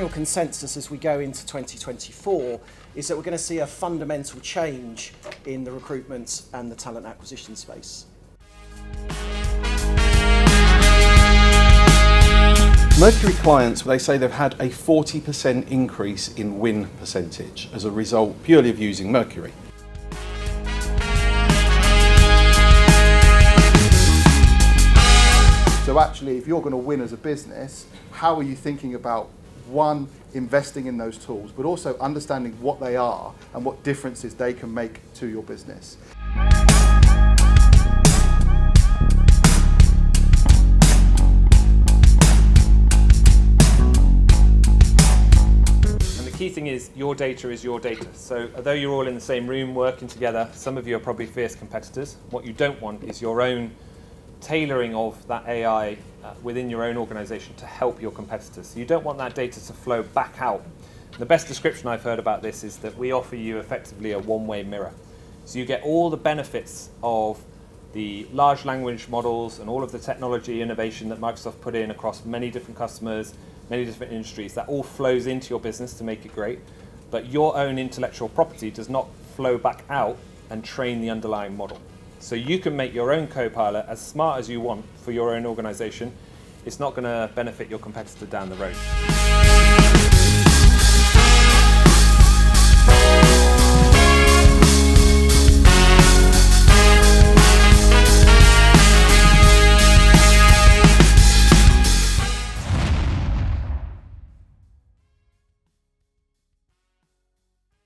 general consensus as we go into 2024 is that we're going to see a fundamental change in the recruitment and the talent acquisition space. Mercury clients, they say they've had a 40% increase in win percentage as a result purely of using Mercury. So actually, if you're going to win as a business, how are you thinking about, one, investing in those tools, but also understanding what they are and what differences they can make to your business? The key thing is your data is your data. So although you're all in the same room working together, some of you are probably fierce competitors. What you don't want is your own tailoring of that AI within your own organization to help your competitors. So you don't want that data to flow back out. The best description I've heard about this is that we offer you effectively a one-way mirror. So you get all the benefits of the large language models and all of the technology innovation that Microsoft put in across many different customers, many different industries. That all flows into your business to make it great. But your own intellectual property does not flow back out and train the underlying model. So you can make your own co-pilot as smart as you want for your own organization. It's not going to benefit your competitor down the road.